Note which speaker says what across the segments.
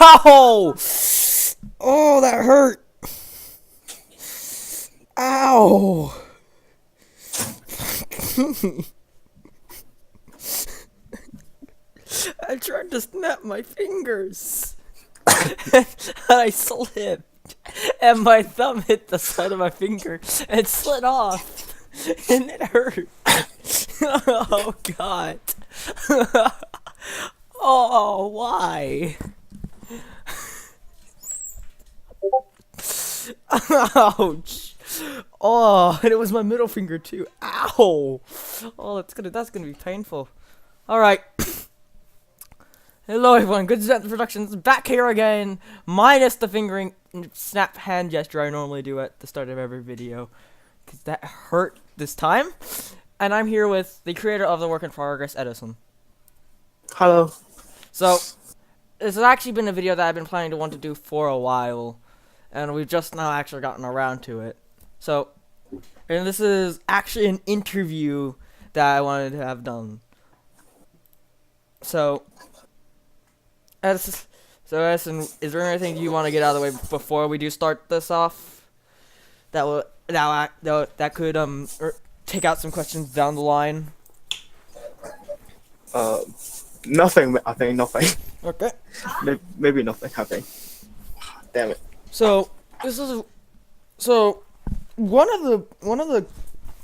Speaker 1: Ow! Oh, that hurt. Ow! I tried to snap my fingers. And I slipped. And my thumb hit the side of my finger and slid off. And it hurt. Oh, God. Oh, why? Ouch. Oh, and it was my middle finger too. Ow. Oh, that's gonna be painful. All right. Hello everyone, Good Zen Productions back here again, minus the fingering snap hand gesture I normally do at the start of every video, because that hurt this time. And I'm here with the creator of the work in progress, Edison.
Speaker 2: Hello.
Speaker 1: So, this has actually been a video that I've been planning to want to do for a while, and we've just now actually gotten around to it. So, and this is actually an interview that I wanted to have done. So, Edison, is there anything you want to get out of the way before we do start this off? That could take out some questions down the line.
Speaker 2: Nothing. I think nothing.
Speaker 1: Okay.
Speaker 2: Maybe nothing. I think. Damn it.
Speaker 1: So one of the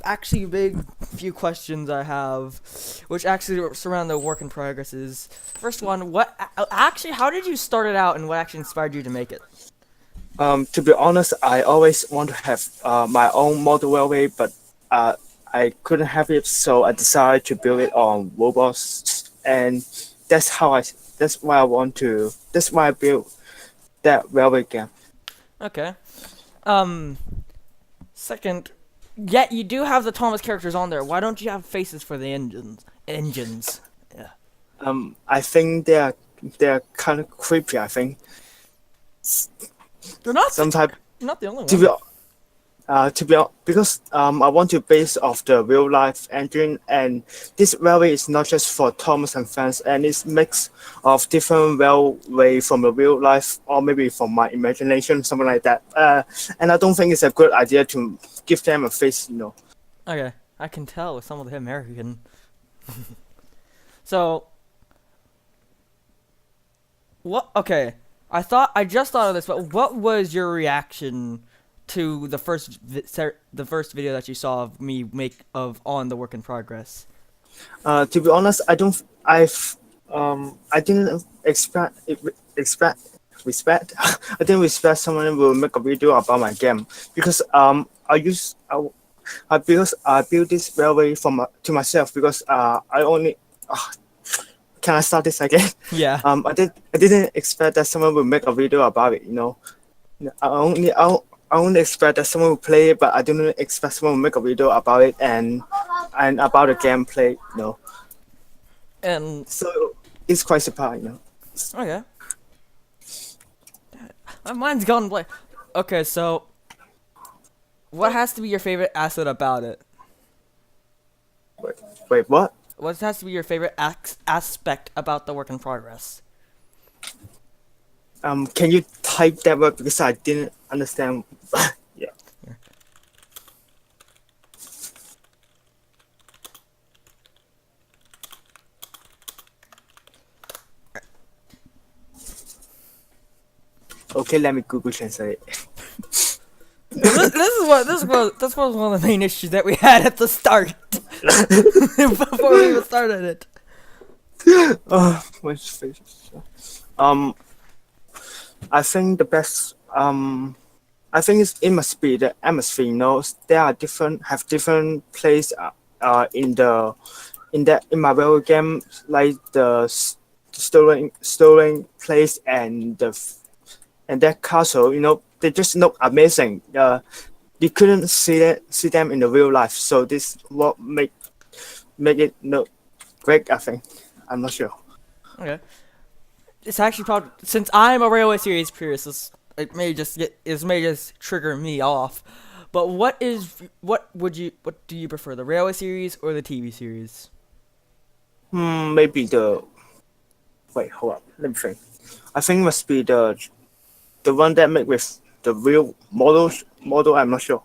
Speaker 1: actually big few questions I have, which actually surround the work in progress, is first one: how did you start it out, and what actually inspired you to make it?
Speaker 2: To be honest, I always want to have my own model railway, but I couldn't have it, so I decided to build it on robots, and that's why I built that railway game.
Speaker 1: Okay. Second, yet you do have the Thomas characters on there. Why don't you have faces for the engines? Yeah.
Speaker 2: I think they're kind of creepy. I think.
Speaker 1: They're not.
Speaker 2: Sometimes
Speaker 1: Not the only
Speaker 2: to
Speaker 1: one.
Speaker 2: because I want to base off the real life engine, and this railway is not just for Thomas and fans, and it's mix of different railway from the real life or maybe from my imagination, something like that. And I don't think it's a good idea to give them a face,
Speaker 1: Okay, I can tell with some of the American. So, what? Okay, I just thought of this, but what was your reaction to the first video that you saw of me on the work in progress?
Speaker 2: To be honest, I didn't respect. I didn't respect someone will make a video about my game because I built this railway to myself because I only. Can I start this again?
Speaker 1: Yeah.
Speaker 2: I didn't expect that someone would make a video about it. I only expect that someone will play it, but I didn't expect someone will make a video about it and about the gameplay.
Speaker 1: And
Speaker 2: So it's quite surprising.
Speaker 1: okay. My mind's gone blank. Okay, so what has to be your favorite asset about it?
Speaker 2: Wait, what?
Speaker 1: What has to be your favorite aspect about the work in progress?
Speaker 2: Can you type that word because I didn't understand? Yeah.
Speaker 1: Here.
Speaker 2: Okay, let me Google Translate.
Speaker 1: This was one of the main issues that we had at the start before we even started it.
Speaker 2: Which face? I think the best. I think it must be the atmosphere. There are different place. In my real game, like the stolen place and that castle. They just look amazing. You couldn't see them in the real life, so this what make it look great. I think. I'm not sure.
Speaker 1: Okay. It's actually probably, since I'm a Railway Series purist, it may just trigger me off. But what do you prefer, the Railway Series or the TV series?
Speaker 2: Maybe Wait, hold up. Let me think. I think it must be the one that make with the real model. I'm not sure.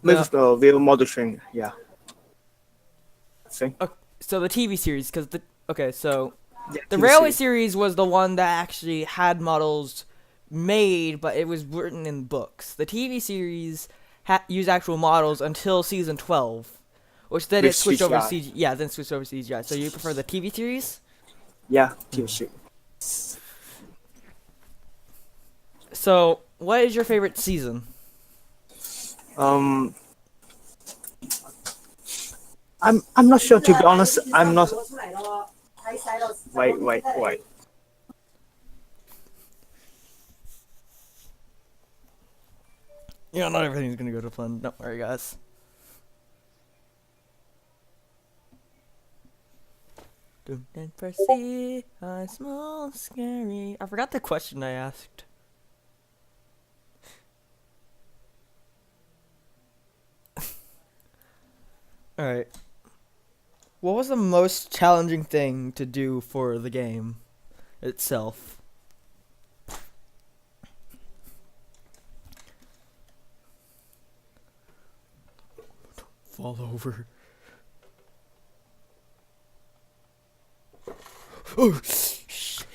Speaker 2: Make
Speaker 1: No.
Speaker 2: with the real model train. Yeah, I think.
Speaker 1: So the TV series, because so
Speaker 2: Yeah,
Speaker 1: the
Speaker 2: TV
Speaker 1: Railway
Speaker 2: series.
Speaker 1: series was the one that actually had models made, but it was written in books. The TV series used actual models until season 12, which then
Speaker 2: With
Speaker 1: it switched over to
Speaker 2: CGI.
Speaker 1: CG. Yeah, then switched over to CGI. So you prefer the TV series?
Speaker 2: Yeah, TV series.
Speaker 1: So what is your favorite season?
Speaker 2: Um, I'm not sure to be honest. I'm not. Wait.
Speaker 1: Yeah, not everything's gonna go to plan. Don't worry, guys. Don't foresee a small scary. I forgot the question I asked. All right. What was the most challenging thing to do for the game itself? Fall over. Oh, shit.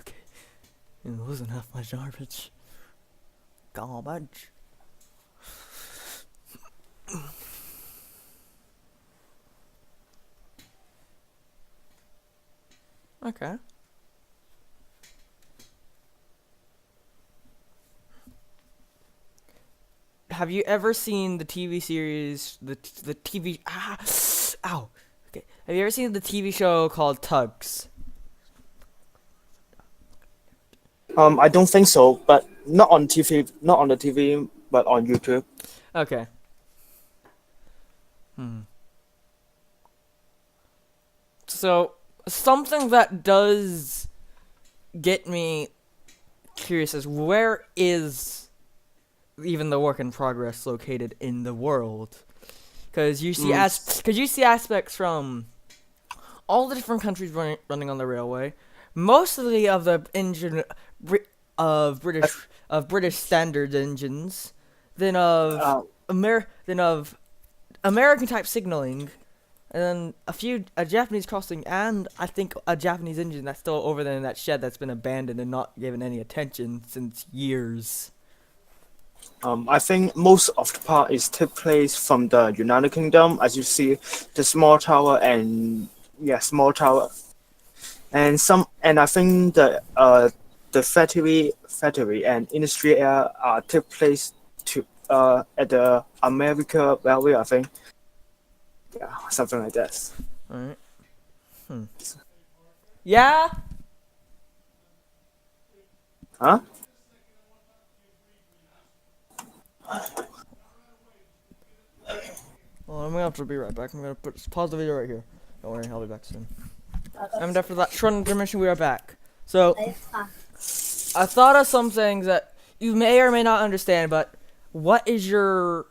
Speaker 1: Okay. It wasn't half my garbage. Garbage. Okay. Have you ever seen the TV series, the TV, ow. Okay. Have you ever seen the TV show called Tugs?
Speaker 2: I don't think so, but not on TV, not on the TV, but on YouTube.
Speaker 1: Okay. Hmm. So, something that does get me curious is where is even the work in progress located in the world? Because you see aspects from all the different countries running on the railway. Mostly of the engine of British standard engines, then
Speaker 2: Uh,
Speaker 1: of American type signaling, and then a Japanese crossing, and I think a Japanese engine that's still over there in that shed that's been abandoned and not given any attention since years.
Speaker 2: I think most of the part is take place from the United Kingdom, as you see the small tower and small tower, and I think the factory and industry area take place to at the America Railway, I think. Yeah, something like that.
Speaker 1: All right. Hmm. Yeah.
Speaker 2: Huh?
Speaker 1: Well, I'm gonna have to be right back. I'm gonna pause the video right here. Don't worry, I'll be back soon. And after that short intermission, we are back. So, I thought of some things that you may or may not understand, but what is your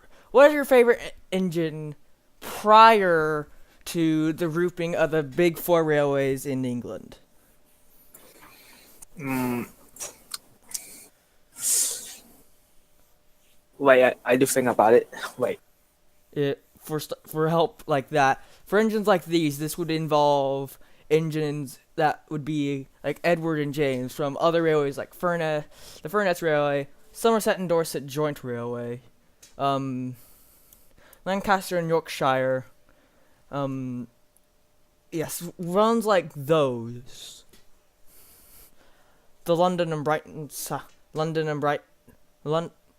Speaker 1: favorite engine prior to the grouping of the big four railways in England?
Speaker 2: Mm, wait, I do think about it. Wait.
Speaker 1: For help like that, for engines like these, this would involve engines that would be like Edward and James from other railways like the Furness Railway, Somerset and Dorset Joint Railway, Lancaster and Yorkshire, yes, runs like those. The London and Brighton,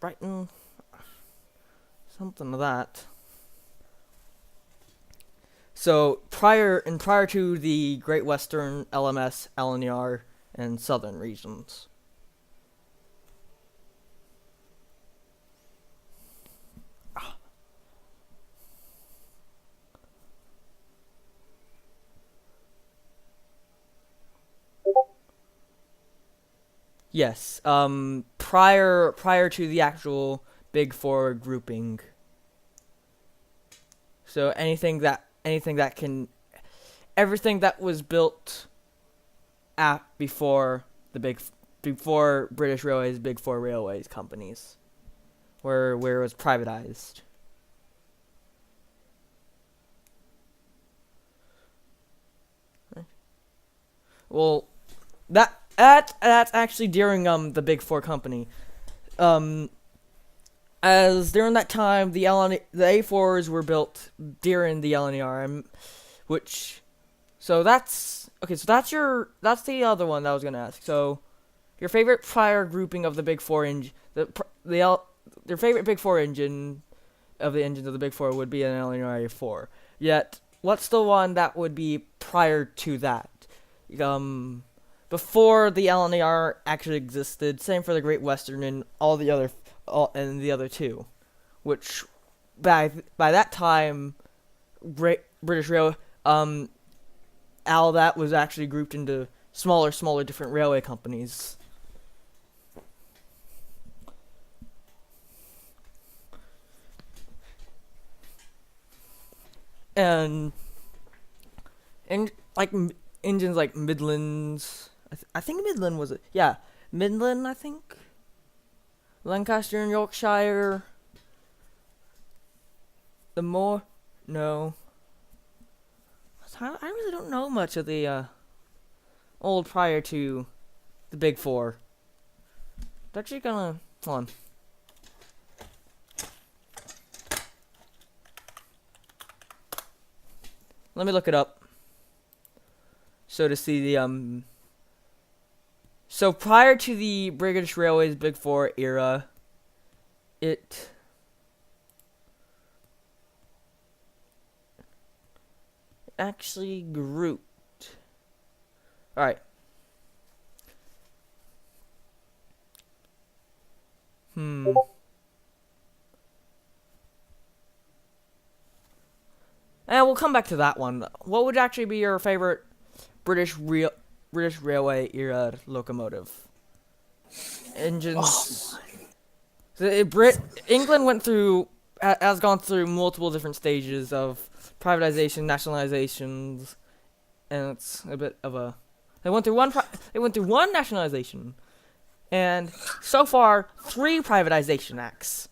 Speaker 1: Brighton, something like that. So prior to the Great Western, LMS, LNER, and Southern regions. Yes. Prior to the actual Big Four grouping. So everything that was built before before British Railways, Big Four railways companies, where it was privatized. Well, that's actually during the Big Four company. As during that time, the A4s were built during the LNER, which, so that's okay. So that's the other one that I was gonna ask. So, your favorite prior grouping of the Big Four engine, your favorite Big Four engine of the engines of the Big Four would be an LNER A4. Yet, what's the one that would be prior to that? Before the LNER actually existed. Same for the Great Western and and the other two, which by that time, British Rail, all that was actually grouped into smaller different railway companies. And like engines like Midlands, I think Midland was it? Yeah, Midland, I think. Lancaster and Yorkshire. No. I really don't know much of the old prior to the Big Four. It's actually hold on. Let me look it up. So to see the So prior to the British Railways Big Four era, it actually grouped. Alright. And we'll come back to that one. What would actually be your favorite British Railway era locomotive? Engines. England has gone through multiple different stages of privatization, nationalizations, and it's a bit of a. They went through one nationalization, and so far 3 privatization acts.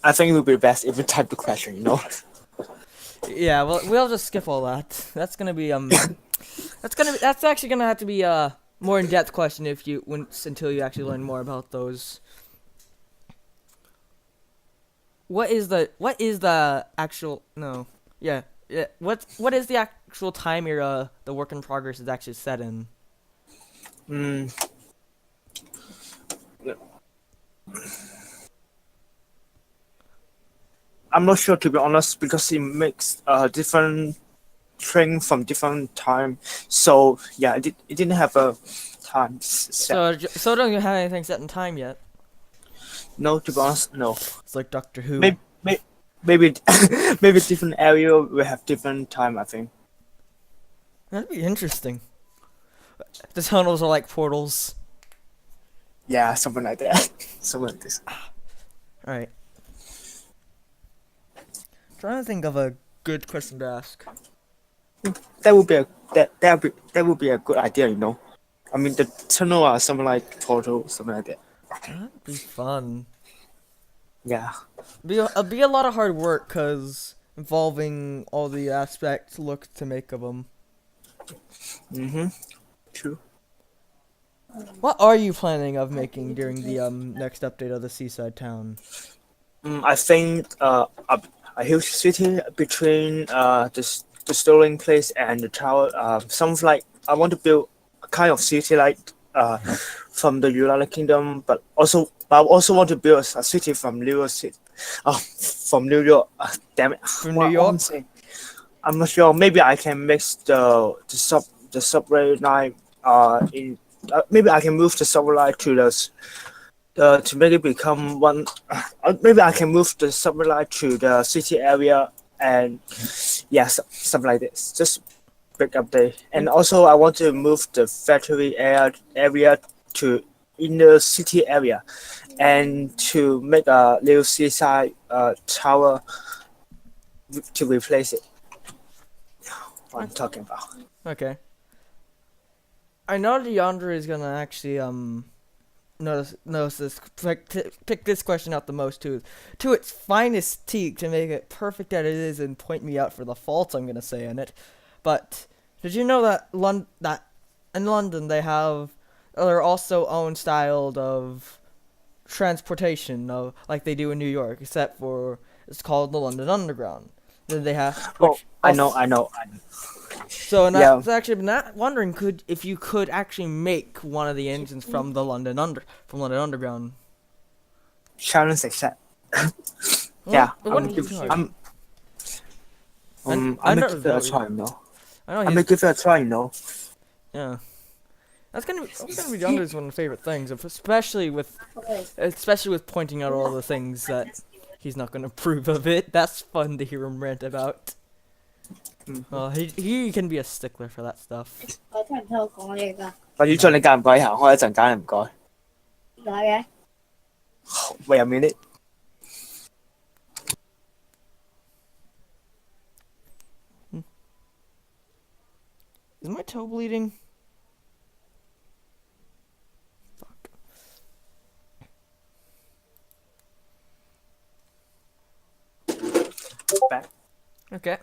Speaker 2: I think it would be best if you type the question, you know.
Speaker 1: Yeah, well, we'll just skip all that. That's gonna be that's actually gonna have to be a more in-depth question until you actually learn more about those. What is the actual what is the actual time era the work in progress is actually set in?
Speaker 2: I'm not sure, to be honest, because it makes different train from different time. So yeah, it didn't have a time set.
Speaker 1: So don't you have anything set in time yet?
Speaker 2: No, to be honest, no.
Speaker 1: It's like Doctor Who.
Speaker 2: Maybe maybe different area will have different time, I think.
Speaker 1: That'd be interesting. The tunnels are like portals.
Speaker 2: Yeah, something like that. Something like this.
Speaker 1: Alright. Trying to think of a good question to ask.
Speaker 2: That would be a good idea, you know. I mean, the tunnel are something like portal, something like that.
Speaker 1: That'd be fun.
Speaker 2: Yeah.
Speaker 1: It'll be a lot of hard work, cause involving all the aspects look to make of them.
Speaker 2: True.
Speaker 1: What are you planning of making during the next update of the seaside town?
Speaker 2: I think a huge city between the storing place and the tower. Sounds like I want to build a kind of city like from the United Kingdom, but I also want to build a city from New York City. From New York. Damn it.
Speaker 1: From New York?
Speaker 2: I'm not sure. Maybe I can mix the subway line in. Maybe I can move the subway line to make it become one. Maybe I can move the subway line to the city area, and yeah, something like this. Just big update. And also, I want to move the factory area to in the city area, and to make a little seaside tower to replace it. What I'm talking about.
Speaker 1: Okay. I know DeAndre is gonna actually notice this pick this question out the most to its finest teak to make it perfect as it is and point me out for the faults I'm gonna say in it. But did you know that that in London they're also own styled of transportation of like they do in New York, except for it's called the London Underground. Then they have
Speaker 2: Oh, I know.
Speaker 1: so and
Speaker 2: Yeah.
Speaker 1: I've actually been wondering if you could actually make one of the engines from the London Underground.
Speaker 2: Challenge accept. Yeah,
Speaker 1: It
Speaker 2: I'm
Speaker 1: wouldn't be
Speaker 2: give,
Speaker 1: too hard.
Speaker 2: I'm
Speaker 1: I
Speaker 2: I'm
Speaker 1: know
Speaker 2: gonna give it a
Speaker 1: it's
Speaker 2: try,
Speaker 1: really-
Speaker 2: you know.
Speaker 1: I know
Speaker 2: I'm gonna give it a try, you know.
Speaker 1: yeah. That's gonna be DeAndre's one of my favorite things, especially with pointing out all the things that he's not gonna approve of it. That's fun to hear him rant about. Well, he can be a stickler for that stuff.
Speaker 3: 我聽人聽我講嘢㗎，
Speaker 2: 或者你介唔介意行開一陣間？唔該。
Speaker 3: 點解嘅？Wait
Speaker 2: a minute.
Speaker 1: Is my toe bleeding? Fuck.
Speaker 2: Back.
Speaker 1: Okay.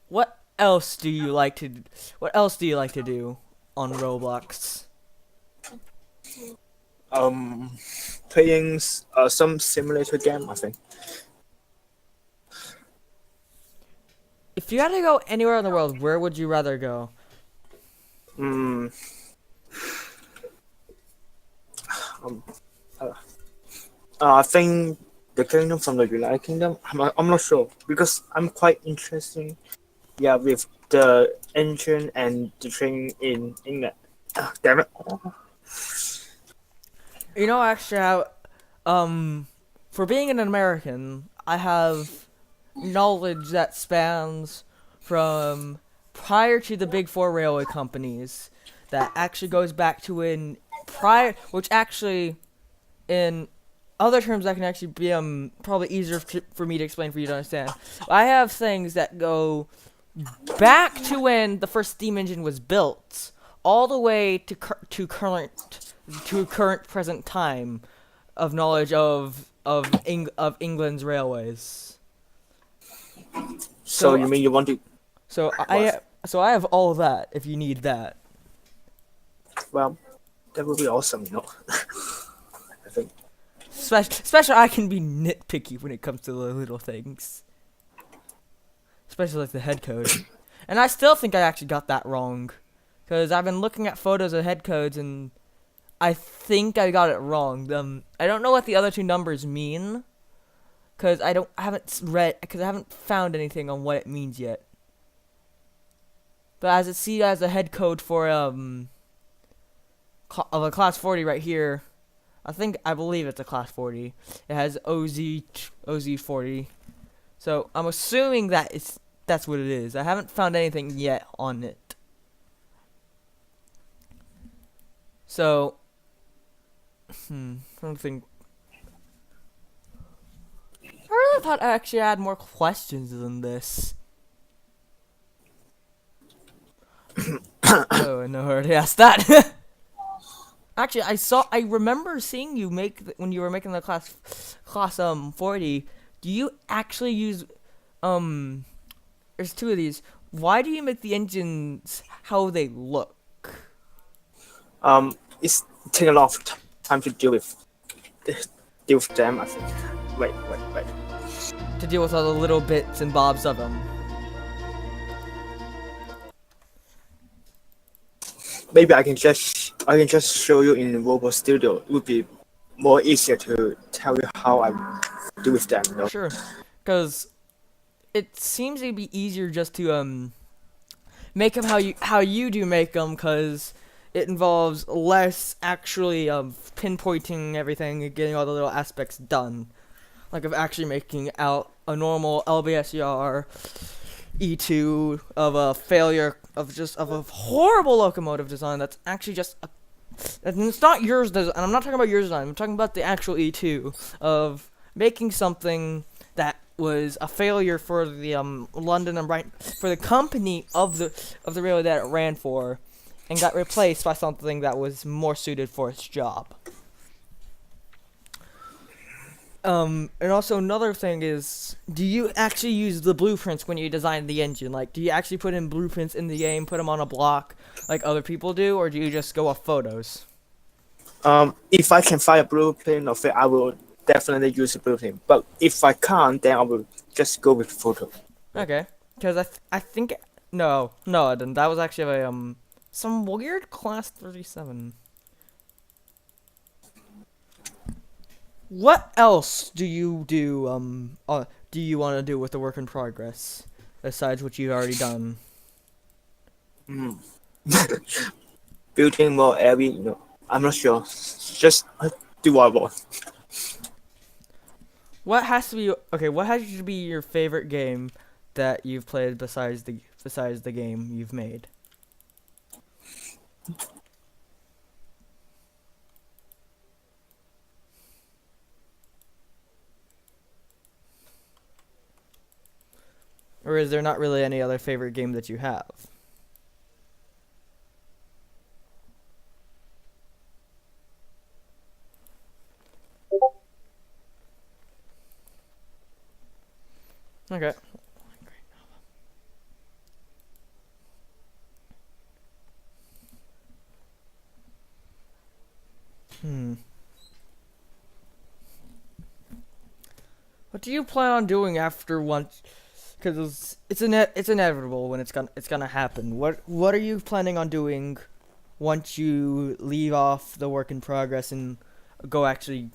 Speaker 1: What else do you like to do on Roblox?
Speaker 2: Playing some simulator game, I think.
Speaker 1: If you had to go anywhere in the world, where would you rather go?
Speaker 2: I think the kingdom from the United Kingdom. I'm not sure because I'm quite interested. Yeah, with the engine and the train in England. Damn it.
Speaker 1: You know, actually, for being an American, I have knowledge that spans from prior to the big four railway companies that actually goes back to which actually, in other terms that can actually be probably easier for me to explain for you to understand. I have things that go back to when the first steam engine was built, all the way to current present time of knowledge of England's railways.
Speaker 2: So you mean you want to?
Speaker 1: So I have all that if you need that.
Speaker 2: Well, that would be awesome, you know. I think.
Speaker 1: Especially I can be nitpicky when it comes to the little things. Especially like the head code. And I still think I actually got that wrong. Because I've been looking at photos of head codes and I think I got it wrong. I don't know what the other two numbers mean. Because I haven't found anything on what it means yet. But as it sees as a head code for of a class 40 right here, I believe it's a class 40. It has OZ 40. So I'm assuming that's what it is. I haven't found anything yet on it. So I don't think. I really thought I actually had more questions than this. Oh, no, I already asked that. Actually, I remember seeing you when you were making the class 40. Do you actually use there's two of these. Why do you make the engines how they look?
Speaker 2: It's taking a lot of time to deal with them, I think. Wait.
Speaker 1: To deal with all the little bits and bobs of them.
Speaker 2: Maybe I can just show you in Robot Studio. It would be more easier to tell you how I do with them. You know?
Speaker 1: Sure, because it seems to be easier just to make them how you do make them, because it involves less actually pinpointing everything and getting all the little aspects done, like of actually making out a normal LBSER E2 of a failure of a horrible locomotive design that's actually just and it's not yours design. And I'm not talking about yours design. I'm talking about the actual E2 of making something that was a failure for the London and Brighton, for the company of the railway that it ran for, and got replaced by something that was more suited for its job. And also another thing is, do you actually use the blueprints when you design the engine? Like, do you actually put in blueprints in the game, put them on a block like other people do, or do you just go off photos?
Speaker 2: If I can find a blueprint of it, I will definitely use a blueprint. But if I can't, then I will just go with photo.
Speaker 1: Okay, because I think no, I didn't. That was actually a some weird class 37. What else do you do? Do you want to do with the work in progress besides what you've already done?
Speaker 2: Building more area, I'm not sure. Just do what I want.
Speaker 1: What has to be okay? What has to be your favorite game that you've played besides the game you've made? Or is there not really any other favorite game that you have? Okay. What do you plan on doing after once? Because it's inevitable when it's gonna happen. What are you planning on doing once you leave off the work in progress and go actually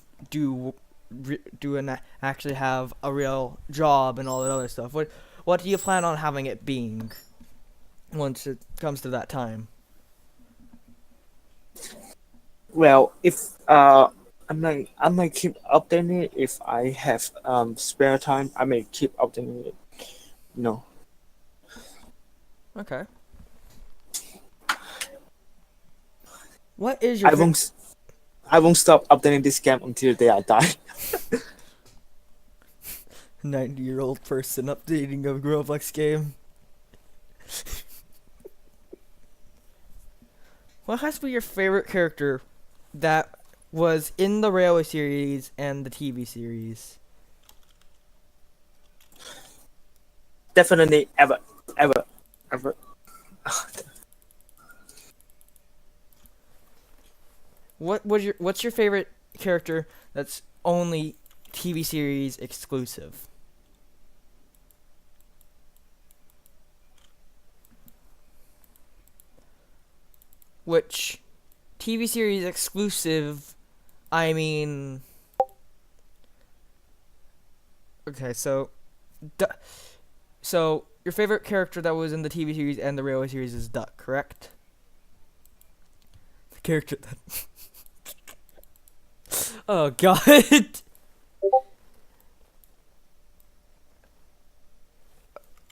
Speaker 1: actually have a real job and all that other stuff? What do you plan on having it being once it comes to that time?
Speaker 2: Well, if I might keep updating it if I have spare time. I may keep updating it.
Speaker 1: Okay. What is your?
Speaker 2: I won't stop updating this game until the day I die.
Speaker 1: 90-year-old person updating a Roblox game. What has to be your favorite character that was in the Railway series and the TV series?
Speaker 2: Definitely ever.
Speaker 1: What's your favorite character that's only TV series exclusive? Which TV series exclusive, I mean... Okay, so your favorite character that was in the TV series and the Railway series is Duck, correct? The character that... Oh, God.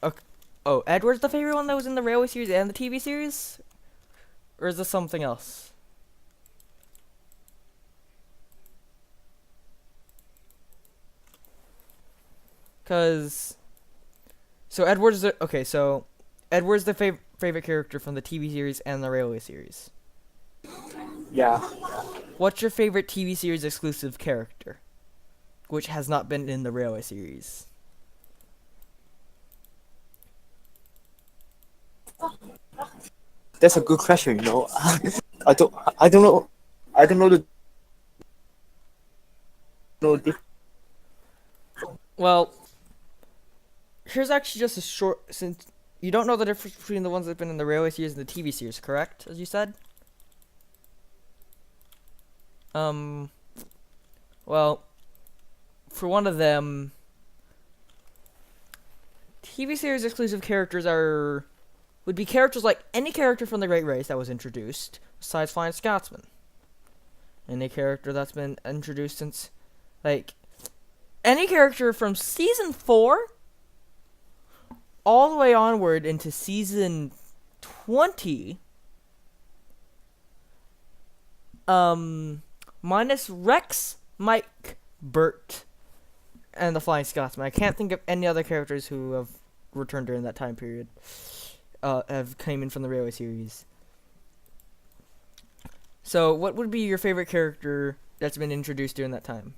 Speaker 1: Okay. Oh, Edward's the favorite one that was in the Railway series and the TV series? Or is this something else? Cause... So Edward's the favorite character from the TV series and the Railway series.
Speaker 2: Yeah.
Speaker 1: What's your favorite TV series exclusive character, which has not been in the Railway series?
Speaker 2: That's a good question. I don't know. I don't know the.
Speaker 1: Well, here's actually just a short, since you don't know the difference between the ones that have been in the Railway series and the TV series, correct? As you said? Well, for one of them, TV series exclusive characters would be characters like any character from the Great Race that was introduced, besides Flying Scotsman. Any character that's been introduced since, like, any character from Season 4 all the way onward into Season 20, minus Rex, Mike, Bert, and the Flying Scotsman. I can't think of any other characters who have returned during that time period. Have came in from the Railway series. So, what would be your favorite character that's been introduced during that time?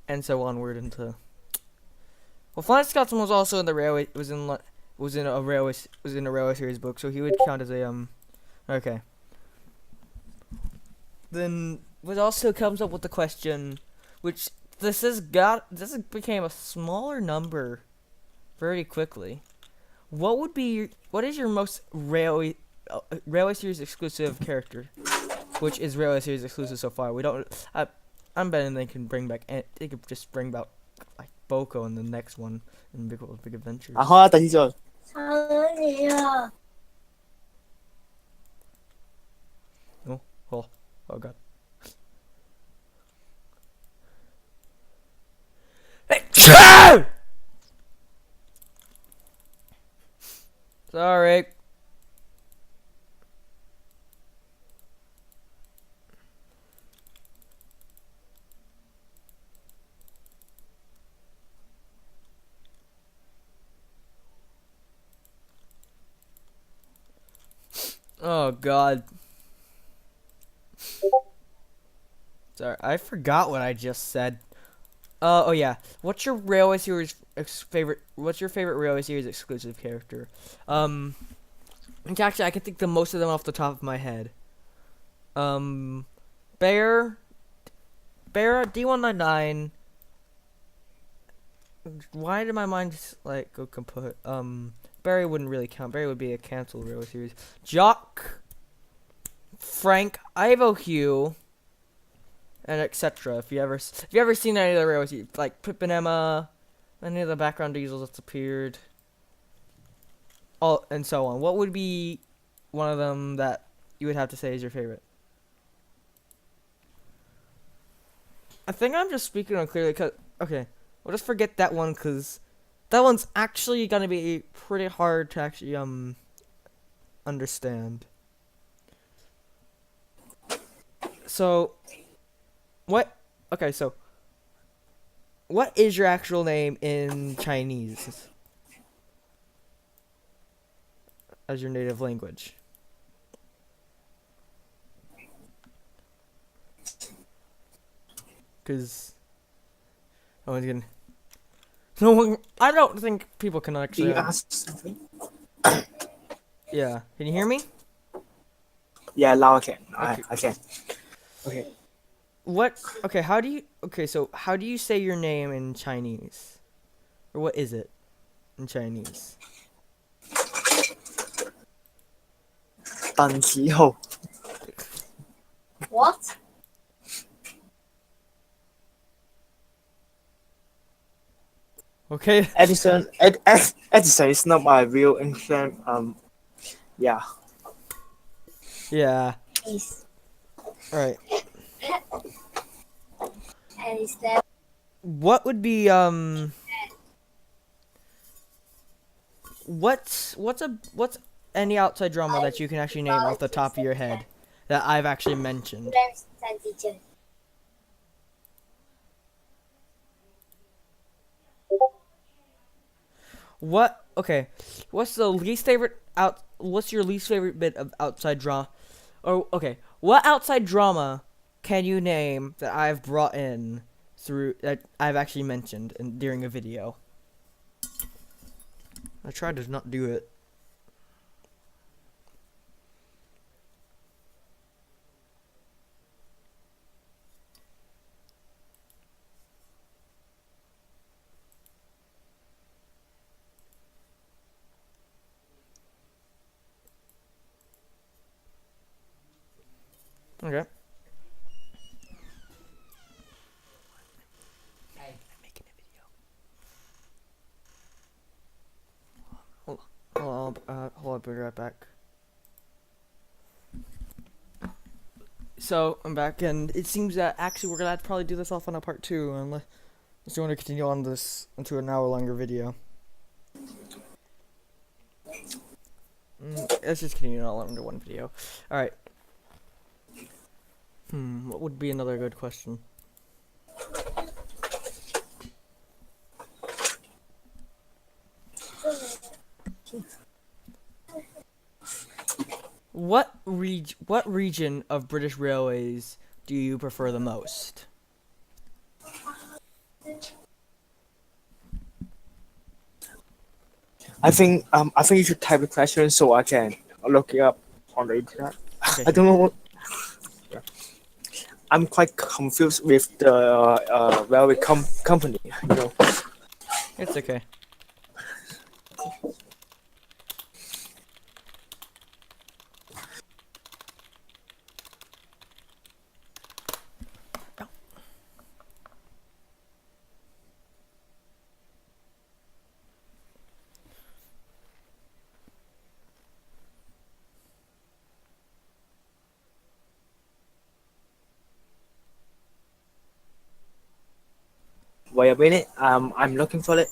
Speaker 1: And so onward into. Well, Flying Scotsman was also in the railway. Was in a railway series book, so he would count as a Okay. Then what also comes up with the question, which this became a smaller number, very quickly. What is your most railway series exclusive character, which is railway series exclusive so far? I'm betting they could just bring back like Boko in the next one in Big Adventures.
Speaker 2: 好啊，等陣。
Speaker 3: 吵了你了。
Speaker 1: Oh god. Hey, sorry. Oh god. Sorry, I forgot what I just said. Oh yeah. What's your Railway series favorite? What's your favorite Railway series exclusive character? Actually, I can think the most of them off the top of my head. Bear, D199. Why did my mind just like go kaput? Barry wouldn't really count. Barry would be a canceled Railway series. Jock, Frank, Ivo Hugh, and etc. If you ever seen any of the Railways, like Pip and Emma, any of the background diesels that's appeared, all and so on. What would be one of them that you would have to say is your favorite? I think I'm just speaking unclearly. Okay, we'll just forget that one because that one's actually gonna be pretty hard to actually understand. So, what? Okay, so what is your actual name in Chinese as your native language? Because no one. I don't think people can actually.
Speaker 2: ask something?
Speaker 1: Yeah. Can you hear me?
Speaker 2: Yeah, now I can.
Speaker 1: Okay.
Speaker 2: I can. Okay.
Speaker 1: What? Okay. So how do you say your name in Chinese, or what is it in Chinese?
Speaker 2: 邓启浩.
Speaker 3: What?
Speaker 1: Okay.
Speaker 2: Edison is not my real English. Yeah.
Speaker 1: Yeah.
Speaker 3: Is
Speaker 1: All right.
Speaker 3: and is that
Speaker 1: What would be what's any outside drama that you can actually name off the top of your head that I've actually mentioned?
Speaker 3: teacher?
Speaker 1: What? Okay. What's your least favorite bit of outside drama? Or okay, what outside drama can you name that I've brought in through that I've actually mentioned during a video? I tried to not do it. Okay. Hey, I'm making a video. Hold on, I'll be right back. So I'm back, and it seems that actually we're gonna have to probably do this off on a part 2, unless you want to continue on this into an hour longer video. Let's just continue all under one video. All right. What would be another good question? What region of British Railways do you prefer the most?
Speaker 2: I think you should type the question so I can look it up on the internet.
Speaker 1: Okay,
Speaker 2: I don't know what. I'm quite confused with the railway company. You know.
Speaker 1: it's okay.
Speaker 2: Wait a minute. I'm looking for it.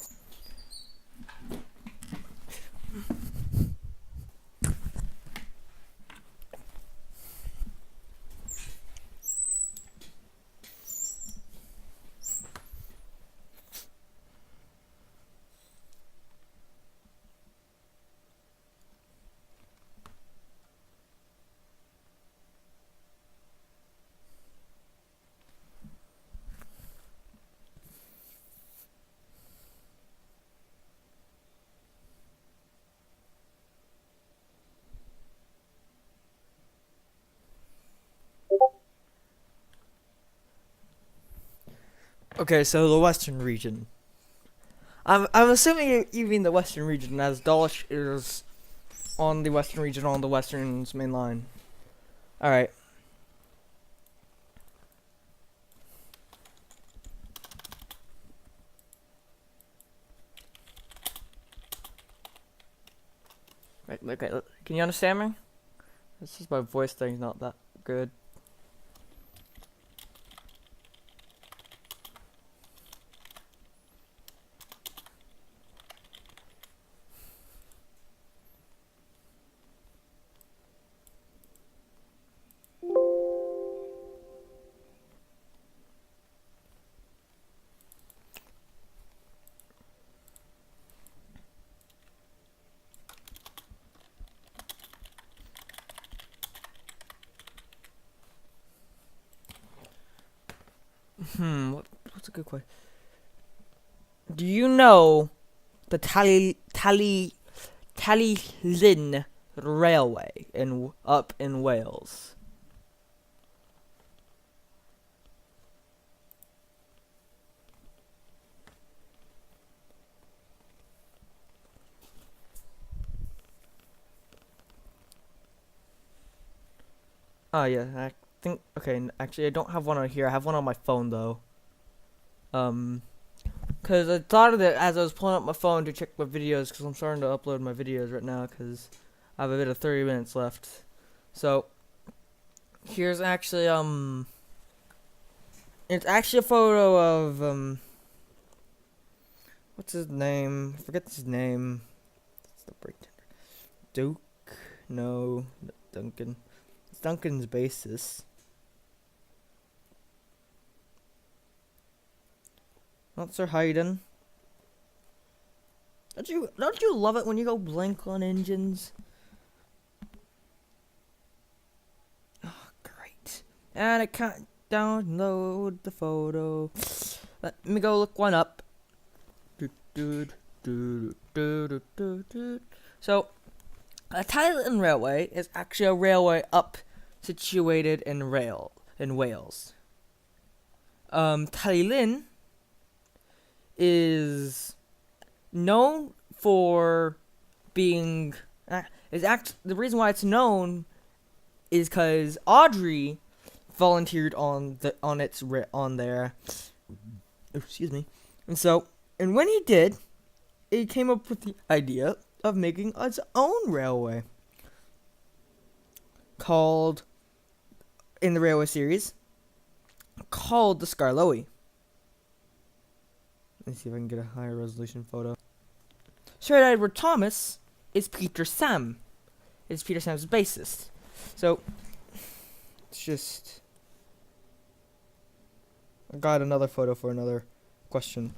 Speaker 1: Okay, so the Western region. I'm assuming you mean the Western region, as Dulwich is on the Western region on the Western's main line. All right. Right. Okay. Can you understand me? This is my voice thing's not that good. What's a good question? Do you know the Tallinn Railway up in Wales? Oh yeah, I think okay. Actually, I don't have one on here. I have one on my phone though. Cause I thought of it as I was pulling up my phone to check my videos. Cause I'm starting to upload my videos right now. Cause I have a bit of 30 minutes left. So here's actually it's actually a photo of what's his name? I forget his name. It's the bartender. Duke? No, Duncan. It's Duncan's basis. Not Sir Hayden. Don't you love it when you go blank on engines? Oh, great. And I can't download the photo. Let me go look one up. So, a Thailand Railway is actually a railway situated in Wales. Thailand is known for being the reason why it's known is because Audrey volunteered on there. Excuse me. And when he did, he came up with the idea of making its own railway called in the railway series called the Skarloey. Let's see if I can get a higher resolution photo. Sir Edward Thomas is Peter Sam's bassist. So it's just I got another photo for another question.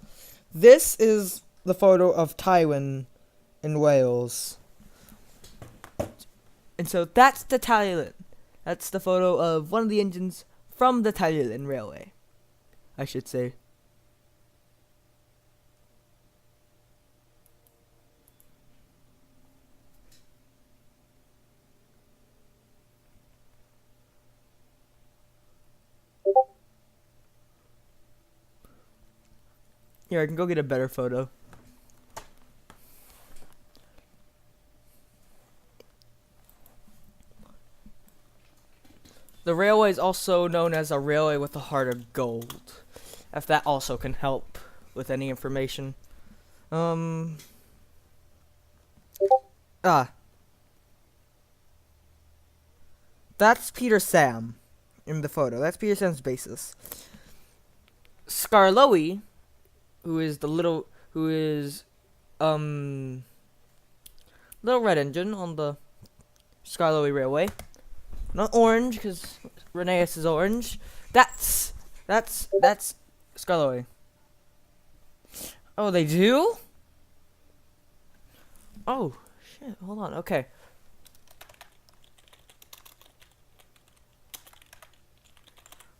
Speaker 1: This is the photo of Tywin in Wales. And so that's the Talyllyn. That's the photo of one of the engines from the Talyllyn Railway, I should say. Here, I can go get a better photo. The railway is also known as a railway with a heart of gold. If that also can help with any information. That's Peter Sam in the photo. That's Peter Sam's basis. Skarloey, who is little red engine on the Skarloey Railway. Not orange, because Rheneas is orange. That's Skarloey. Oh, they do? Oh, shit, hold on, okay.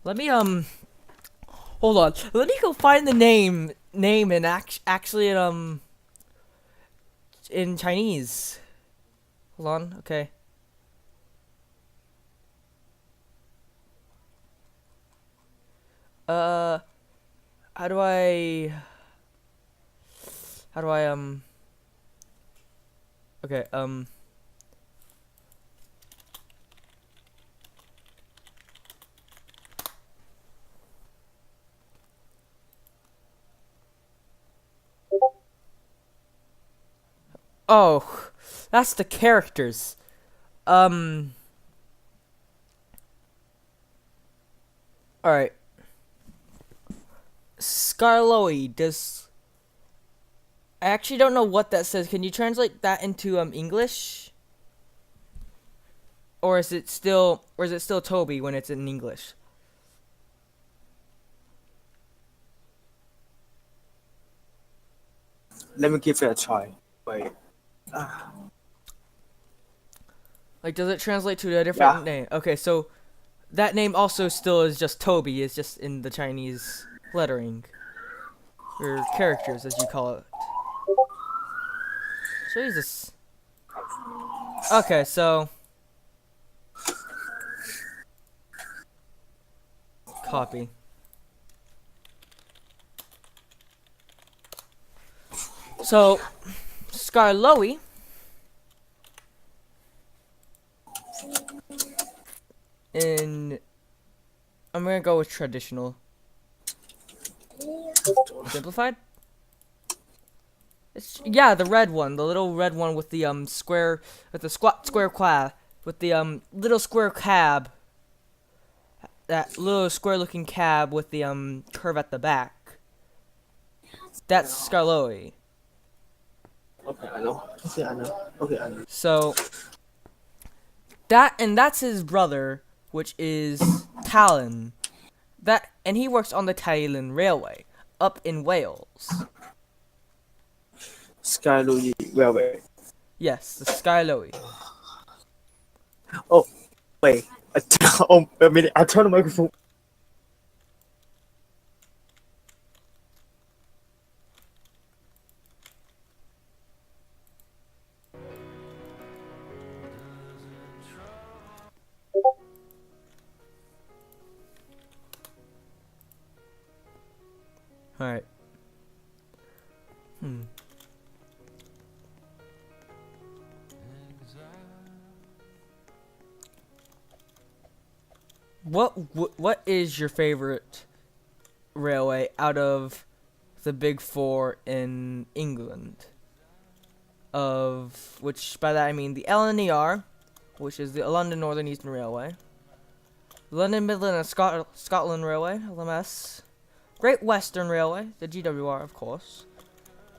Speaker 1: Let me, hold on. Let me go find the name in actually in Chinese. Hold on, okay. How do I okay, oh, that's the characters. Alright. Skarloey, I actually don't know what that says. Can you translate that into English? Or is it still Toby when it's in English?
Speaker 2: Let me give it a try. Wait.
Speaker 1: Like, does it translate to a different name? Okay, so that name also still is just Toby. It's just in the Chinese lettering. Or characters, as you call it. Jesus. Okay, so copy. So Skarloey I'm gonna go with traditional. Simplified? Yeah, the red one, the little red one with the square, with the square cab, with the little square cab. That little square-looking cab with the curve at the back. That's Skarloey.
Speaker 2: Okay, I know. Okay, I know. Okay, I know.
Speaker 1: So that's his brother, which is Talon. And he works on the Talyllyn Railway up in Wales.
Speaker 2: Skarloey Railway.
Speaker 1: Yes, the Skarloey.
Speaker 2: Oh, wait. Oh, a minute. I turned the microphone.
Speaker 1: Alright. What is your favorite railway out of the big four in England? Of which, by that I mean the LNER, which is the London Northern Eastern Railway, London Midland and Scotland Railway (LMS), Great Western Railway, the GWR of course,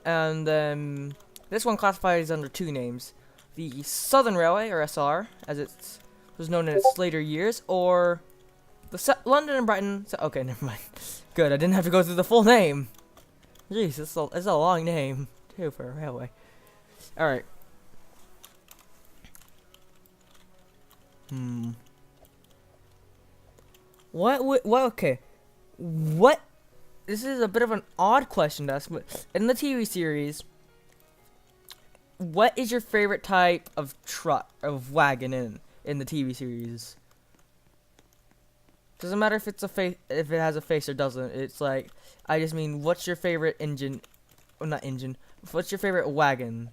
Speaker 1: and then this one classifies under two names: the Southern Railway, or SR, as it was known in its later years, or the London and Brighton. Okay, never mind. Good, I didn't have to go through the full name. Jeez, it's a long name too for a railway. All right. Hmm. What? Okay. What? This is a bit of an odd question to ask, but in the TV series, what is your favorite type of truck of wagon in the TV series? Doesn't matter if it's a face, if it has a face or doesn't. It's like I just mean, what's your favorite engine? Well, not engine. What's your favorite wagon?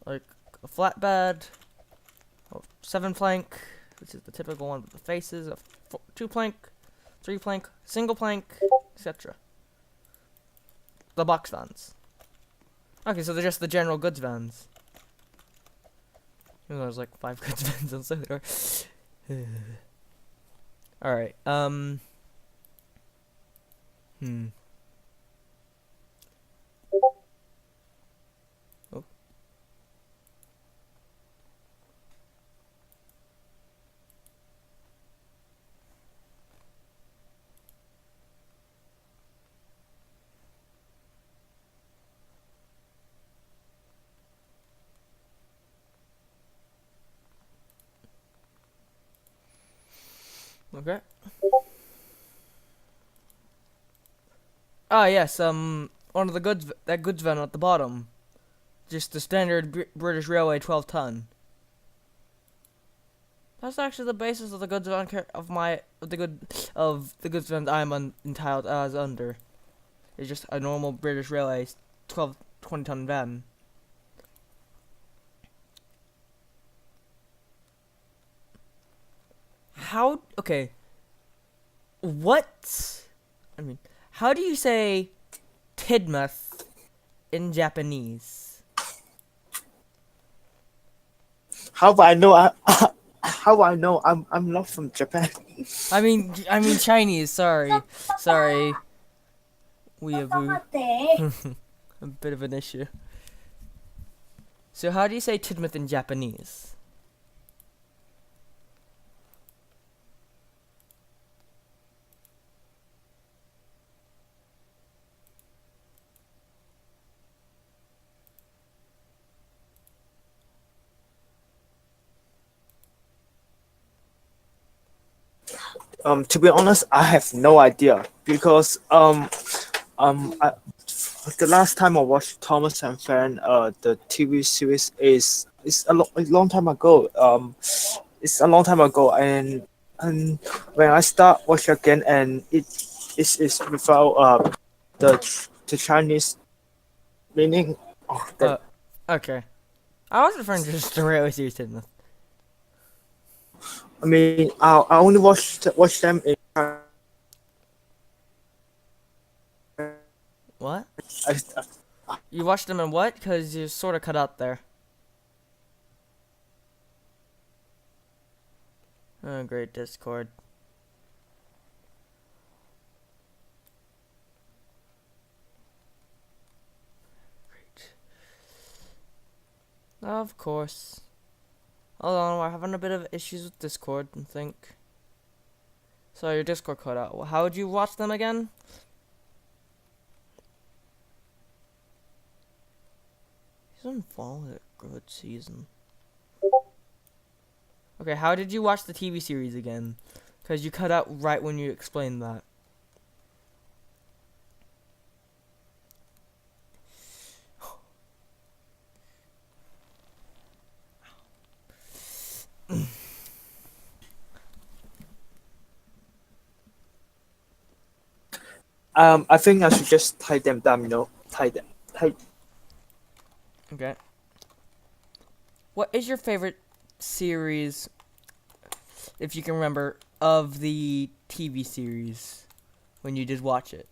Speaker 1: Like a flatbed, a 7-plank, which is the typical one with the faces, a 2-plank, 3-plank, single plank, etc. The box vans. Okay, so they're just the general goods vans. Even though there's like 5 goods vans on there. Alright, Oh. Okay. Ah, yes, one of the goods van at the bottom. Just the standard British Railway 12-ton. That's actually the basis of the goods van of the goods van I'm entitled as under. It's just a normal British Railway 20-ton van. How? Okay. What? I mean, how do you say Tidmouth in Japanese?
Speaker 2: How do I know? How I know? I'm not from Japan.
Speaker 1: I mean Chinese. Sorry. Weeaboo.
Speaker 3: 待って
Speaker 1: A bit of an issue. So how do you say Tidmouth in Japanese?
Speaker 2: To be honest, I have no idea because the last time I watched Thomas and Friend, the TV series is a long time ago. It's a long time ago, and when I start watch again, and it is without the Chinese meaning. Oh,
Speaker 1: Uh, okay. I was referring to just the railway series Tidmouth.
Speaker 2: I mean, I only watch them in.
Speaker 1: What?
Speaker 2: I,
Speaker 1: You watched them in what? Because you sort of cut out there. Oh, great Discord. Great. Of course. Hold on, we're having a bit of issues with Discord, I think. So your Discord cut out. Well, how would you watch them again? Season 4 is a good season. Okay, how did you watch the TV series again? Because you cut out right when you explained that.
Speaker 2: I think I should just tie them down. Tie.
Speaker 1: Okay. What is your favorite series, if you can remember, of the TV series when you did watch it?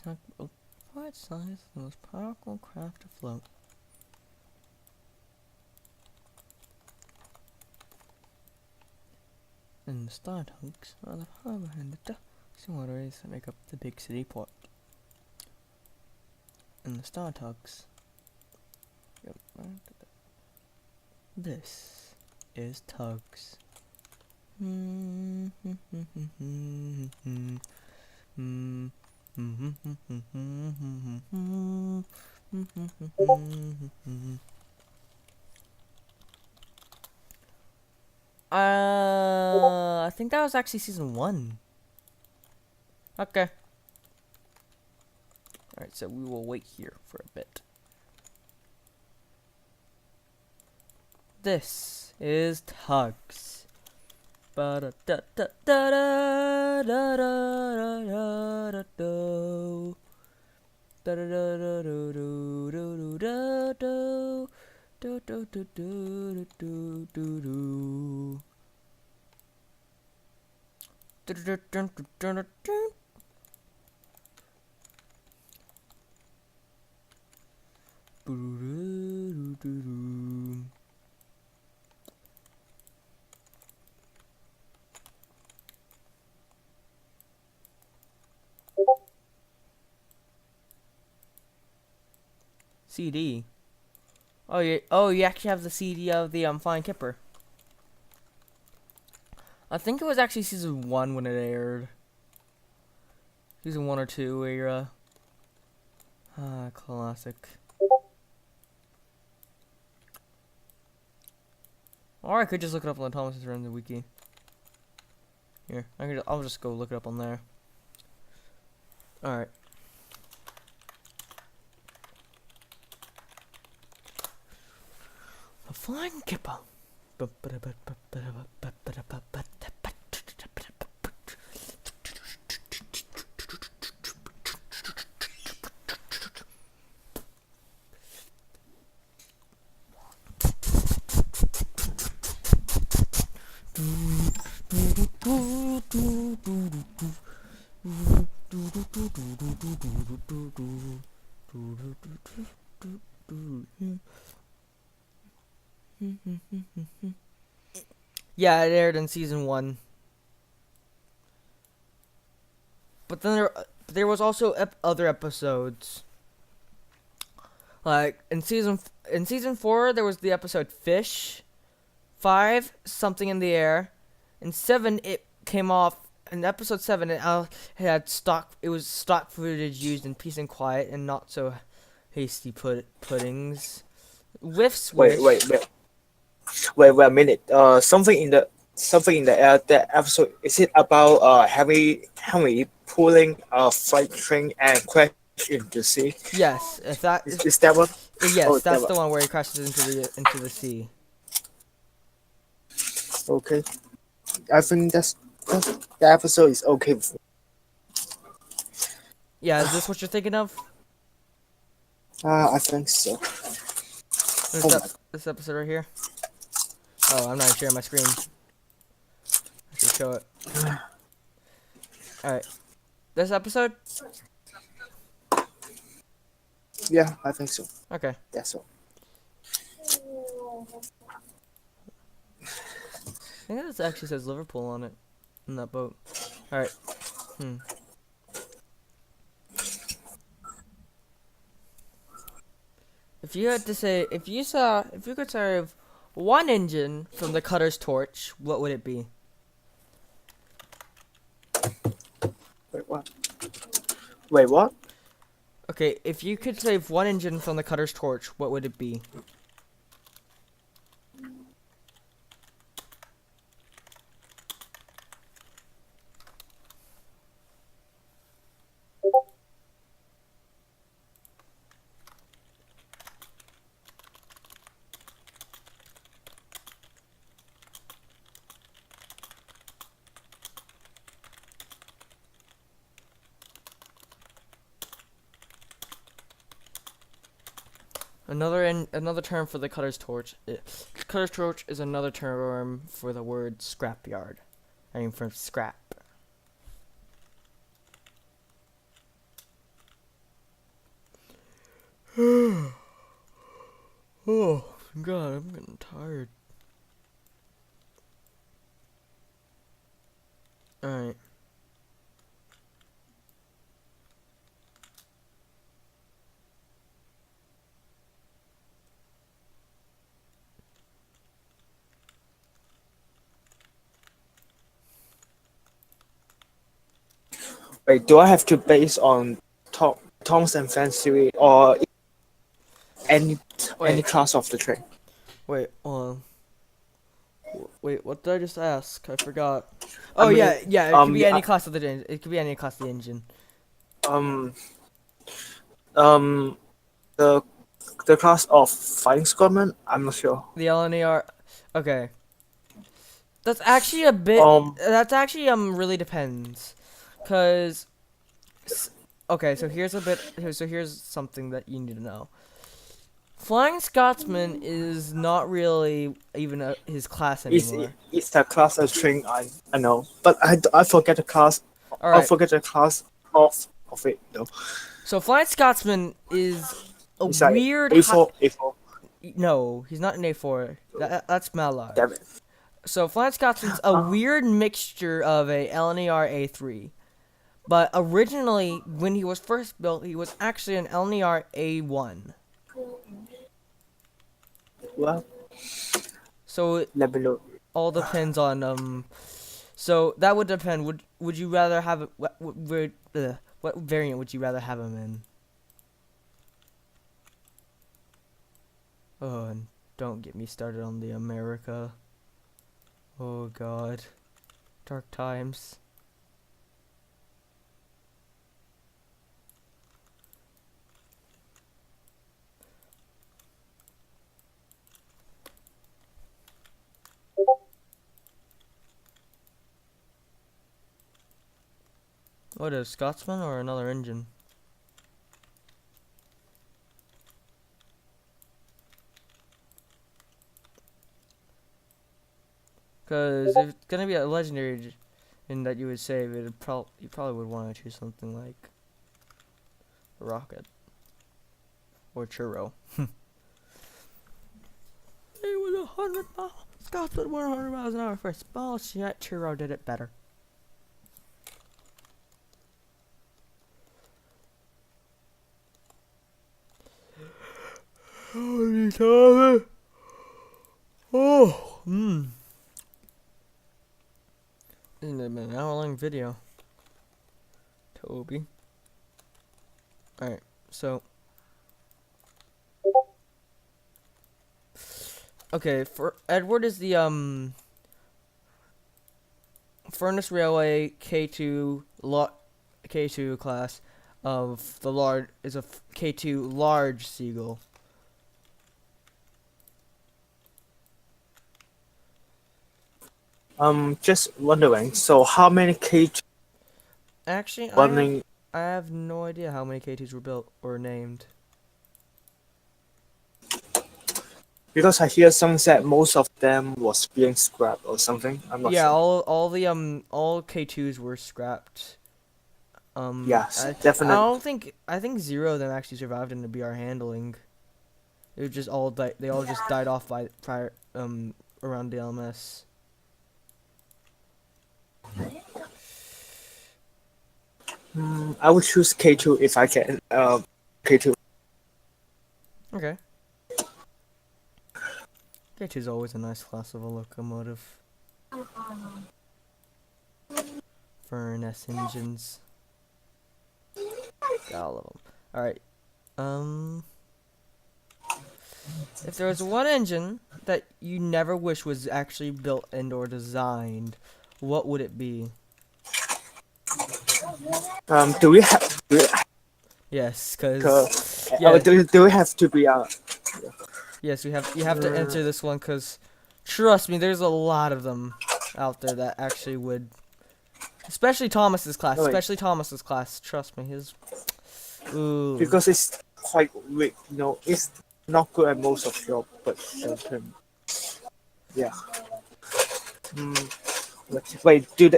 Speaker 1: Talk about what size the most powerful craft afloat. And the star hunks are the harbour and the ducks and waterways that make up the big city port. And the star tugs. Yep. This is Tugs. I think that was actually season 1. Okay. Alright, so we will wait here for a bit. This is Tugs. Ba da da da da da da da da da do. Da da da da do do do do do do do do do do do do. CD. Oh, you actually have the CD of the Flying Kipper. I think it was actually season 1 when it aired. Season 1 or 2 era. Classic. Or I could just look it up on the Thomas's Run the wiki. Here, I'll just go look it up on there. Alright. A Flying Kipper. Yeah, it aired in season 1. But then there was also other episodes. Like in season 4, there was the episode Fish. 5, Something in the Air. In 7, it came off. In episode 7, it had stock. It was stock footage used in Peace and Quiet and Not So Hasty Puddings. Whiffs.
Speaker 2: Wait a minute. Something in the air. That episode, is it about Henry pulling a freight train and crash into the sea?
Speaker 1: Yes, if that
Speaker 2: is that one?
Speaker 1: yes,
Speaker 2: Oh,
Speaker 1: that's
Speaker 2: that
Speaker 1: the one where he crashes into the sea.
Speaker 2: Okay, I think the episode is okay.
Speaker 1: Yeah, is this what you're thinking of?
Speaker 2: I think so.
Speaker 1: This episode right here. Oh, I'm not sharing my screen. I should show it. Alright. This episode?
Speaker 2: Yeah, I think so.
Speaker 1: Okay.
Speaker 2: That's all.
Speaker 1: I think this actually says Liverpool on it. In that boat. Alright. If you had to say, if you could serve one engine from the Cutter's torch, what would it be?
Speaker 2: Wait, what?
Speaker 1: Okay, if you could save one engine from the Cutter's torch, what would it be? Another term for the Cutter's torch. Cutter's torch is another term for the word scrapyard. I mean, from scrap. Oh God, I'm getting tired. Alright.
Speaker 2: Wait, do I have to base on Tom's and Fancy or any
Speaker 1: Wait,
Speaker 2: class of the train?
Speaker 1: wait, wait, what did I just ask? I forgot.
Speaker 2: I
Speaker 1: Oh
Speaker 2: mean,
Speaker 1: yeah, it could be
Speaker 2: yeah,
Speaker 1: any class of the engine. It could be any class of the engine.
Speaker 2: um, um, the class of Fighting Squadron. I'm not sure.
Speaker 1: The LNAR. Okay. That's actually a bit.
Speaker 2: Um,
Speaker 1: That's actually really depends, cause. Okay, so here's a bit. So here's something that you need to know. Flying Scotsman is not really even his class anymore.
Speaker 2: it's the class of train I know, but I forget the class.
Speaker 1: All
Speaker 2: I
Speaker 1: right.
Speaker 2: forget the class of it. No,
Speaker 1: So Flying Scotsman is a
Speaker 2: it's like
Speaker 1: weird.
Speaker 2: A4 A4.
Speaker 1: No, he's not an A4. That's Mallard.
Speaker 2: Damn it.
Speaker 1: So Flying Scotsman's a weird mixture of a LNER A3. But originally, when he was first built, he was actually an LNER A1.
Speaker 2: Well,
Speaker 1: So it
Speaker 2: let me know.
Speaker 1: all depends on. So that would depend. Would you rather have it? What variant would you rather have him in? Oh, and don't get me started on the America. Oh God, dark times. What is Scotsman or another engine? Because if it's gonna be a legendary in that you would save, you probably would want to choose something like a rocket or churro. It was 100 miles. Scotsman 100 miles an hour first. Oh shit, churro did it better. Oh, This has been an hour-long video. Toby. Alright, so. Okay, for Edward is the, Furnace Railway K2 K2 class of the large, is a K2 large seagull.
Speaker 2: Just wondering. So how many K2
Speaker 1: Actually,
Speaker 2: running?
Speaker 1: I have no idea how many K2s were built or named.
Speaker 2: Because I hear some said most of them was being scrapped or something. I'm not
Speaker 1: Yeah,
Speaker 2: sure.
Speaker 1: all K2s were scrapped.
Speaker 2: Yes,
Speaker 1: I
Speaker 2: definitely.
Speaker 1: think zero of them actually survived in the BR handling. It was just all they all just died off by prior around the LMS.
Speaker 2: I would choose K2 if I can. K2.
Speaker 1: Okay. K2 is always a nice class of a locomotive. Furnace engines. Got all of them. Alright. If there was one engine that you never wish was actually built and or designed, what would it be?
Speaker 2: Do we have?
Speaker 1: Yes, cause
Speaker 2: Do we have to be
Speaker 1: yes, you have to answer this one, cause trust me, there's a lot of them out there that actually would, especially Thomas's class.
Speaker 2: Wait.
Speaker 1: Especially Thomas's class. Trust me, his. Ooh.
Speaker 2: because it's quite weak. You know, it's not good at most of job, but yeah. Wait, do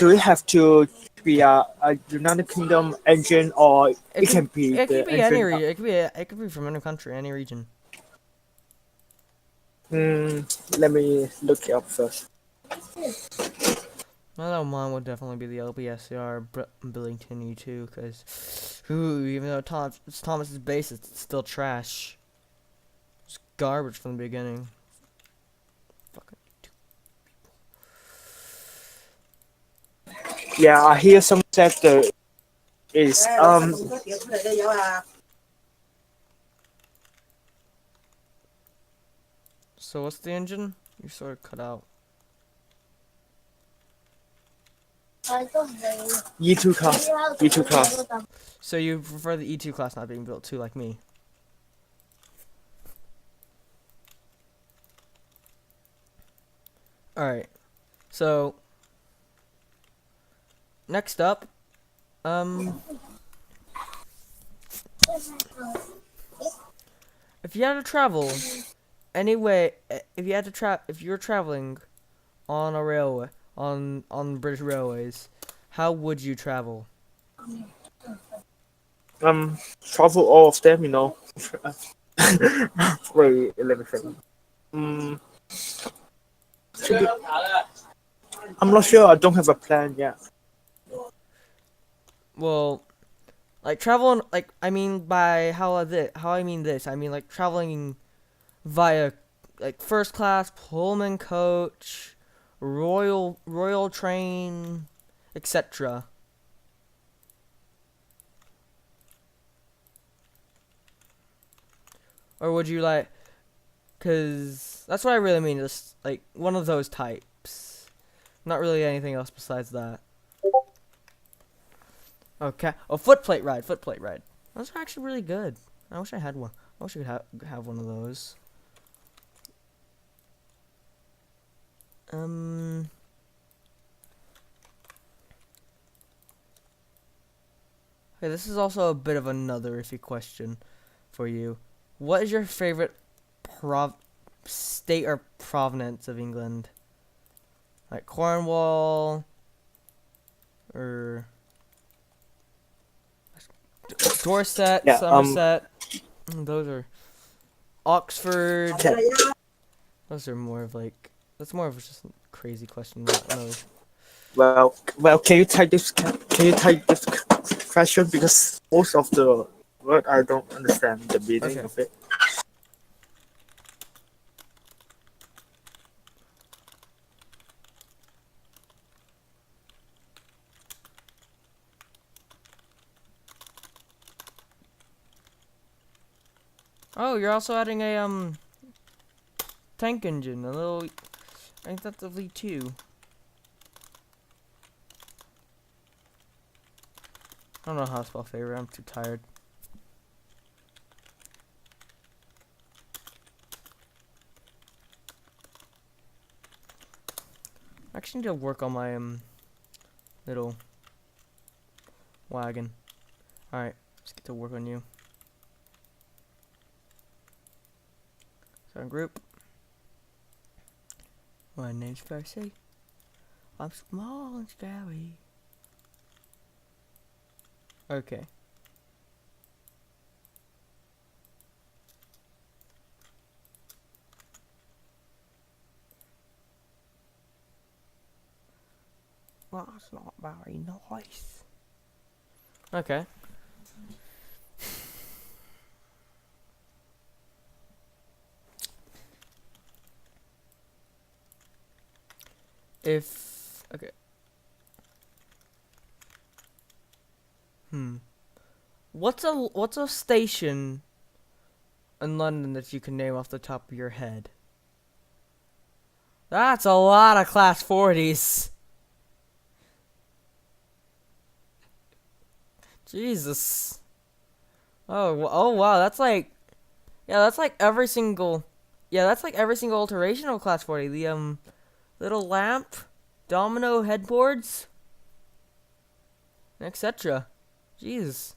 Speaker 2: we have to be a United Kingdom engine or it can be
Speaker 1: It
Speaker 2: the
Speaker 1: could be any
Speaker 2: engine?
Speaker 1: region. It could be from any country, any region.
Speaker 2: Let me look it up first.
Speaker 1: I know mine would definitely be the LBSCR Billington E2, because, even though it's Thomas's base, it's still trash. It's garbage from the beginning. Fucking
Speaker 2: Yeah, I hear some said the is
Speaker 1: So what's the engine? You sort of cut out.
Speaker 2: E2 class. E2 class.
Speaker 1: So you prefer the E2 class not being built too, like me? Alright. So next up, if you had to travel anyway, if you're traveling on a railway, on British Railways, how would you travel?
Speaker 2: Travel all of them, you know. Wait, let me think. I'm not sure. I don't have a plan yet.
Speaker 1: Well, like traveling, like I mean by how I mean this, I mean like traveling via like first class, Pullman coach, Royal train, etc. Or would you like, cause that's what I really mean, just like one of those types. Not really anything else besides that. Okay. Oh, footplate ride. Those are actually really good. I wish I had one. I wish I could have one of those. Okay, this is also a bit of another iffy question for you. What is your favorite state or province of England? Like Cornwall or Dorset,
Speaker 2: Yeah,
Speaker 1: Somerset. Those are Oxford. Those are more of like, that's more of just a crazy question. No.
Speaker 2: Well, can you type this? Can you type this question, because most of the word I don't understand the meaning
Speaker 1: Okay.
Speaker 2: of it.
Speaker 1: Oh, you're also adding a tank engine, a little. I think that's a V2. I don't know how to spell favorite. I'm too tired. I actually need to work on my little wagon. All right, let's get to work on you. So group. My name's Percy. I'm small and scary. Okay. Well, that's not very nice. Okay. Okay. What's a station in London that you can name off the top of your head? That's a lot of class 40s. Jesus. Oh wow, that's like, yeah, that's like every single alteration of class 40. The little lamp, domino headboards, etc. Jeez.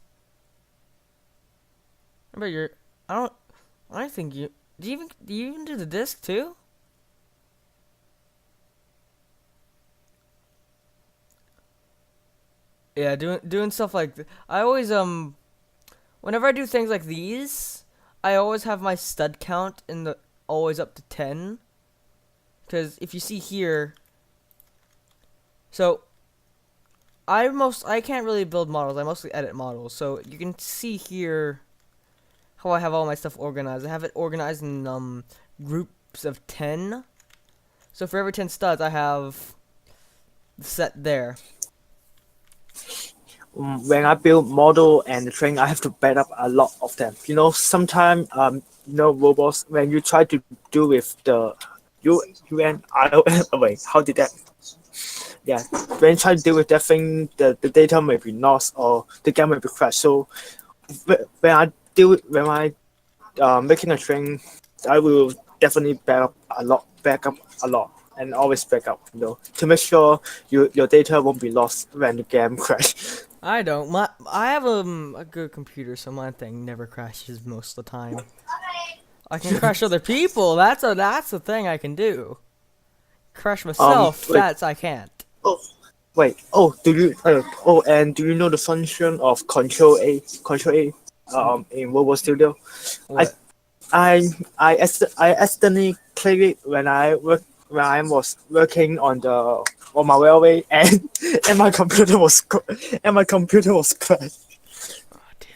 Speaker 1: I bet you're. I think you. Do you even do the disc too? Yeah, doing stuff like I always whenever I do things like these, I always have my stud count in the always up to 10. Because if you see here, So I can't really build models. I mostly edit models. So you can see here how I have all my stuff organized. I have it organized in groups of 10. So for every 10 studs, I have the set there.
Speaker 2: When I build model and train, I have to back up a lot of them. You know, sometimes robots when you try to do with the wait, how did that? Yeah, when you try to deal with that thing, the data may be lost or the game may be crashed. So when I making a train, I will definitely back up a lot, and always back up. You know, to make sure your data won't be lost when the game crash.
Speaker 1: I don't. I have a good computer, so my thing never crashes most of the time. I can crash other people. That's the thing I can do. Crash myself.
Speaker 2: Wait.
Speaker 1: That's I can't.
Speaker 2: Oh, wait. And do you know the function of Control A, in Mobile Studio?
Speaker 1: What?
Speaker 2: I accidentally clicked it when I was working on my railway, and my computer was crashed.
Speaker 1: Oh dear.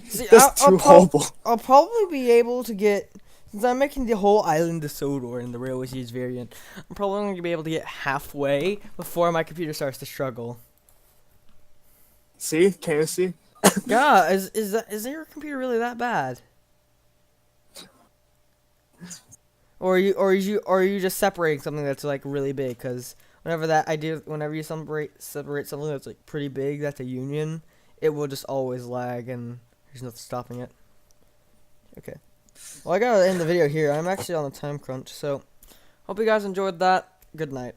Speaker 1: See,
Speaker 2: That's too horrible.
Speaker 1: I'll probably be able to get, since I'm making the whole island of Sodor in the Railway Series variant, I'm probably going to be able to get halfway before my computer starts to struggle.
Speaker 2: See? Can you see?
Speaker 1: Yeah, is your computer really that bad? Or are you just separating something that's like really big? Because whenever you separate something that's like pretty big, that's a union, it will just always lag and there's nothing stopping it. Okay. Well, I gotta end the video here. I'm actually on a time crunch, so hope you guys enjoyed that. Good night.